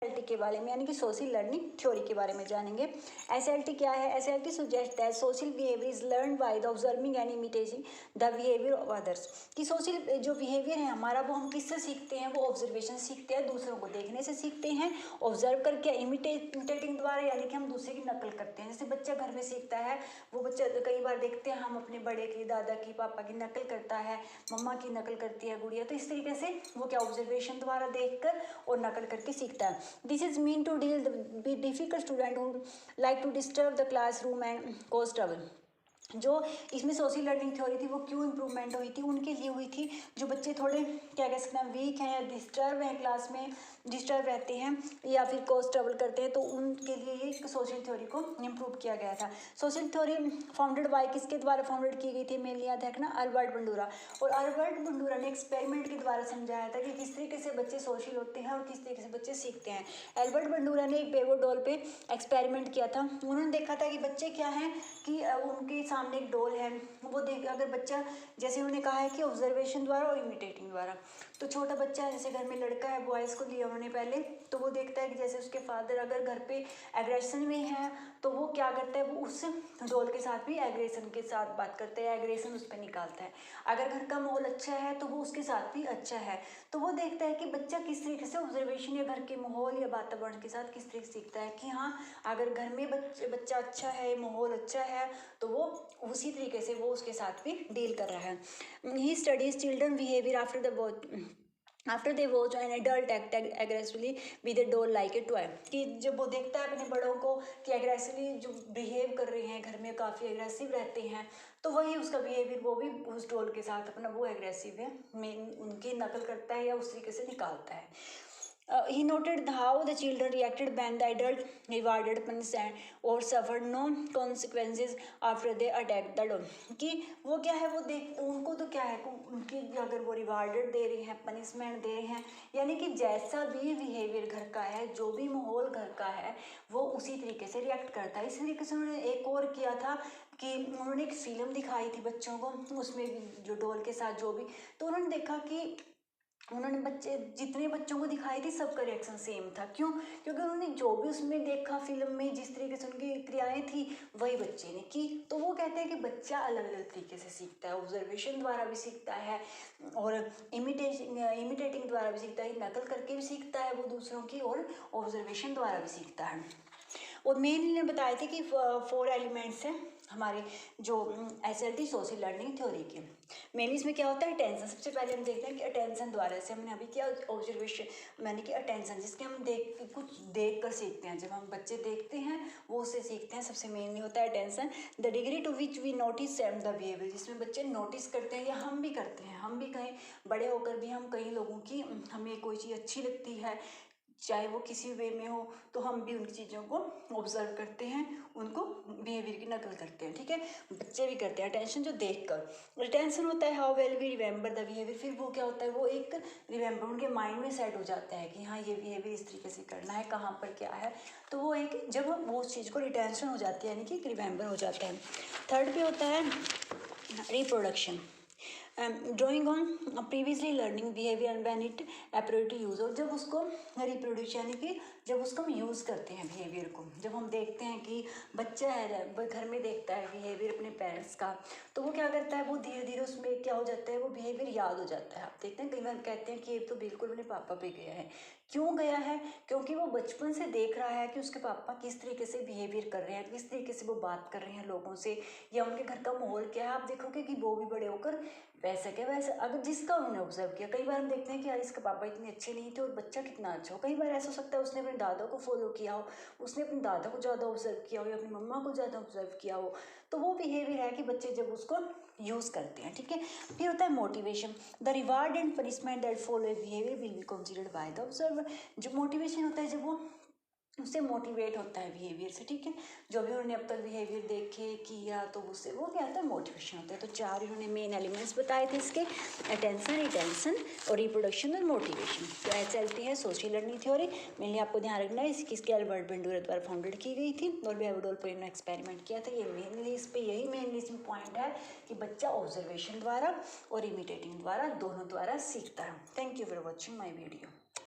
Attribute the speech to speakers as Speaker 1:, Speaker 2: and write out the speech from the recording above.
Speaker 1: SLT के बारे में यानी कि सोशल लर्निंग थ्योरी के बारे में जानेंगे। एसएलटी क्या है? SLT suggest that social behaviour is learn by the observing and imitating the behaviour of others. कि सोशल जो बिहेवियर है हमारा वो हम किससे सीखते हैं? वो ऑब्जर्वेशन सीखते हैं, दूसरों को देखने से सीखते हैं, ऑब्जर्व करके, इमिटेटिंग द्वारा यानी कि हम दूसरे की नकल करते हैं। जैसे बच्चा घर में सीखता है, वो बच्चा कई बार देखते हैं हम अपने बड़े की, दादा की, पापा की नकल करता है, मम्मा की नकल करती है गुड़िया, तो इस तरीके से वो क्या ऑब्जर्वेशन द्वारा देखकर और नकल करके सीखता है। This is mean to deal with difficult student who like to disturb the classroom and cause trouble। जो इसमें सोशल लर्निंग थ्योरी थी वो क्यों इम्प्रूवमेंट हुई थी? उनके लिए हुई थी जो बच्चे थोड़े क्या कह सकते हैं वीक हैं या डिस्टर्ब हैं, क्लास में डिस्टर्ब रहते हैं या फिर कॉज ट्रबल करते हैं, तो उनके लिए ये सोशल थ्योरी को इम्प्रूव किया गया था। सोशल थ्योरी फाउंडेड बाय किसके द्वारा फाउंडेड की गई थी? मेनली याद रखना अल्बर्ट बंडूरा। और अल्बर्ट बंडूरा ने एक्सपेरिमेंट के द्वारा समझाया था कि किस तरीके से बच्चे सोशल होते हैं और किस तरीके से बच्चे सीखते हैं। अल्बर्ट बंडूरा ने एक बेबो डॉल पे एक्सपेरिमेंट किया था। उन्होंने देखा था कि बच्चे क्या हैं कि उनके सामने एक डॉल है, वो देख अगर बच्चा, जैसे उन्होंने कहा है कि ऑब्जर्वेशन द्वारा और इमिटेटिंग द्वारा, तो छोटा बच्चा है, जैसे घर में लड़का है, बॉयज़ को लिया उन्होंने पहले, तो वो देखता है कि जैसे उसके फादर अगर घर पे एग्रेशन में है तो वो क्या करता है, वो उस डॉल के साथ भी एग्रेशन के साथ बात करता है, एग्रेशन उस पर निकालता है। अगर घर का माहौल अच्छा है तो वो उसके साथ भी अच्छा है। तो वो देखता है कि बच्चा किस तरीके से ऑब्जर्वेशन या घर के माहौल या वातावरण के साथ किस तरीके से सीखता है कि हाँ अगर घर में बच्चा अच्छा है, माहौल अच्छा है, तो वो उसी तरीके से वो उसके साथ भी डील कर रहा है। He studies children behaviour after they watch an adult act aggressively with A doll like a toy. कि जब वो देखता है अपने बड़ों को कि एग्रेसिवली जो बिहेव कर रहे हैं, घर में काफ़ी एग्रेसिव रहते हैं, तो वही उसका बिहेवियर वो भी उस डॉल के साथ अपना वो एग्रेसिव है में उनकी नकल करता है या उस तरीके से निकालता है। He noted how the children reacted when the adult rewarded, punished or suffered no consequences after they attacked the doll। कि वो क्या है, वो देख उनको तो क्या है, उनकी अगर वो रिवार्डेड दे रहे हैं, पनिशमेंट दे रहे हैं, यानी कि जैसा भी बिहेवियर घर का है, जो भी माहौल घर का है, वो उसी तरीके से रिएक्ट करता है। इस तरीके से उन्होंने एक और किया था कि उन्होंने एक फिल्म दिखाई थी बच्चों को, उसमें जो डॉल के साथ जो भी, तो उन्होंने देखा कि उन्होंने बच्चे जितने बच्चों को दिखाई थी सबका रिएक्शन सेम था। क्यों? क्योंकि उन्होंने जो भी उसमें देखा फिल्म में, जिस तरीके से उनकी क्रियाएं थी वही बच्चे ने की। तो वो कहते हैं कि बच्चा अलग अलग तरीके से सीखता है, ऑब्जर्वेशन द्वारा भी सीखता है और इमिटेटिंग द्वारा भी सीखता है, नकल करके भी सीखता है वो दूसरों की, और ऑब्जर्वेशन द्वारा भी सीखता है। और मेनली ने बताए थे कि 4 एलिमेंट्स हैं हमारे जो एसएलटी सोशल लर्निंग थ्योरी के। मेनली इसमें क्या होता है? अटेंशन। सबसे पहले हम देखते हैं कि अटेंशन द्वारा, से हमने अभी किया ऑब्जर्वेशन, मैंने कि अटेंशन जिसके हम कुछ देख कर सीखते हैं, जब हम बच्चे देखते हैं वो उससे सीखते हैं। सबसे मेनली होता है attention. The degree to which we notice the behaviour, जिसमें बच्चे नोटिस करते हैं या हम भी करते हैं, हम भी कहीं बड़े होकर भी हम कई लोगों की, हमें कोई चीज़ अच्छी लगती है चाहे वो किसी वे में हो, तो हम भी उन चीज़ों को ऑब्जर्व करते हैं, उनको बिहेवियर की नकल करते हैं। ठीक है, बच्चे भी करते हैं अटेंशन जो देख कर। रिटेंशन होता है how well we remember the behaviour. फिर वो क्या होता है, वो एक रिमेंबर उनके माइंड में सेट हो जाता है कि हाँ ये बिहेवियर इस तरीके से करना है, कहाँ पर क्या है, तो वो एक जब वो उस चीज़ को रिटेंशन हो जाती है यानी कि रिमेंबर हो जाता है। थर्ड पे होता है reproduction, drawing on previously learning behaviour when it appropriate to use. और जब उसको रिप्रोड्यूस यानी कि जब उसको हम यूज़ करते हैं बिहेवियर को, जब हम देखते हैं कि बच्चा है घर में देखता है बिहेवियर अपने पेरेंट्स का, तो वो क्या करता है, वो धीरे धीरे उसमें क्या हो जाता है, वो बिहेवियर याद हो जाता है। आप देखते हैं कई बार कहते हैं कि ये तो बिल्कुल अपने पापा पे गया है। क्यों गया है? क्योंकि वो बचपन से देख रहा है कि उसके पापा किस तरीके से बिहेवियर कर रहे हैं, किस तरीके से वो बात कर रहे हैं लोगों से, या उनके घर का माहौल क्या है। आप देखोगे कि वो भी बड़े होकर वैसा क्या वैसा, अगर जिसका उन्होंने ऑब्जर्व किया, कई बार हम देखते हैं कि यार इसका पापा इतने अच्छे नहीं थे और बच्चा कितना अच्छा हो। कई बार ऐसा हो सकता है उसने अपने दादा को फॉलो किया हो, उसने अपने दादा को ज़्यादा ऑब्जर्व किया हो या अपनी मम्मा को ज़्यादा ऑब्जर्व किया हो, तो वो बिहेवियर है कि बच्चे जब उसको यूज़ करते हैं। ठीक है, फिर होता है motivation, the reward and punishment that follow A behaviour will be considered by the observer. जो मोटिवेशन होता है जब वो उससे मोटिवेट होता है बिहेवियर से। ठीक है, जो भी उन्होंने अब तक बिहेवियर देखे किया तो उससे वो क्या होता है, मोटिवेशन होता है। तो 4 इन्होंने मेन एलिमेंट्स बताए थे इसके, अटेंशन, रिटेंशन और रिप्रोडक्शन और मोटिवेशन। तो एसएलटी है सोशल लर्निंग थ्योरी। मेनली आपको ध्यान रखना है इसकी अल्बर्ट बंडूरा द्वारा फाउंडेड की गई थी और बेवडोल पर इन्होंने एक्सपेरिमेंट किया था। ये मेनली इस पर यही मेनली इसमें पॉइंट है कि बच्चा ऑब्जर्वेशन द्वारा और इमिटेटिंग द्वारा दोनों द्वारा सीखता है। Thank you for watching my video.